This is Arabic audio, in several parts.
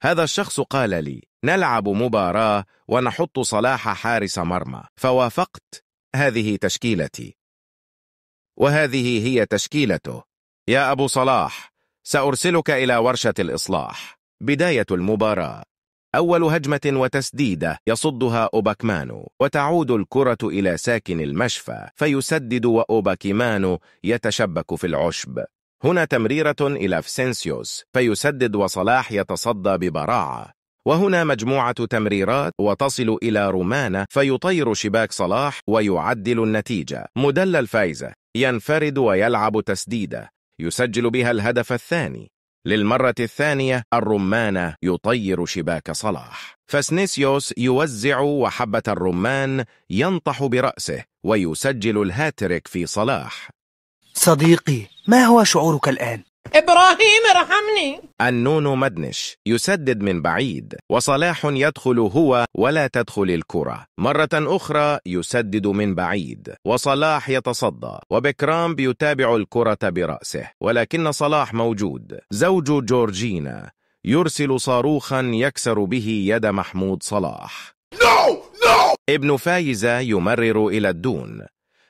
هذا الشخص قال لي: نلعب مباراة ونحط صلاح حارس مرمى، فوافقت. هذه تشكيلتي، وهذه هي تشكيلته. يا أبو صلاح، سأرسلك إلى ورشة الإصلاح. بداية المباراة: أول هجمة وتسديدة يصدها أوباكيمانو، وتعود الكرة إلى ساكن المشفى فيسدد، وأوباكيمانو يتشبك في العشب. هنا تمريرة إلى فيسينسيوس فيسدد، وصلاح يتصدى ببراعة. وهنا مجموعة تمريرات وتصل إلى رومانا فيطير شباك صلاح ويعدل النتيجة. مدلل فايزة ينفرد ويلعب تسديدة يسجل بها الهدف الثاني. للمرة الثانية الرمانة يطير شباك صلاح. فاسنيسيوس يوزع، وحبة الرمان ينطح برأسه ويسجل الهاتريك في صلاح. صديقي، ما هو شعورك الآن؟ إبراهيم ارحمني. النونو مدنش يسدد من بعيد، وصلاح يدخل هو ولا تدخل الكرة. مرة أخرى يسدد من بعيد، وصلاح يتصدى، وبكرامب يتابع الكرة برأسه، ولكن صلاح موجود. زوج جورجينا يرسل صاروخا يكسر به يد محمود صلاح. ابن فايزة يمرر إلى الدون،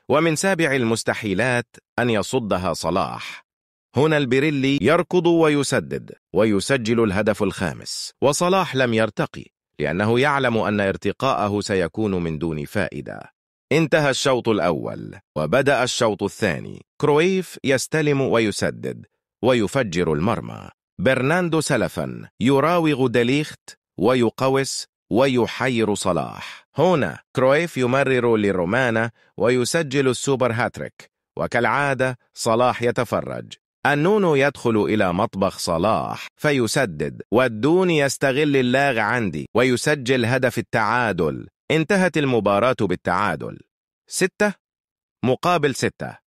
ومن سابع المستحيلات أن يصدها صلاح. هنا البريلي يركض ويسدد ويسجل الهدف الخامس، وصلاح لم يرتقي لأنه يعلم أن ارتقاءه سيكون من دون فائدة. انتهى الشوط الأول وبدأ الشوط الثاني. كرويف يستلم ويسدد ويفجر المرمى. برناندو سلفا يراوغ ديليخت ويقوس ويحير صلاح. هنا كرويف يمرر لرومانا ويسجل السوبر هاتريك، وكالعادة صلاح يتفرج. النونو يدخل إلى مطبخ صلاح فيسدد، والدون يستغل اللاغ عندي ويسجل هدف التعادل. انتهت المباراة بالتعادل 6-6.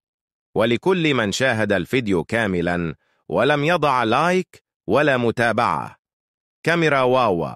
ولكل من شاهد الفيديو كاملا ولم يضع لايك ولا متابعة، كاميرا واوا.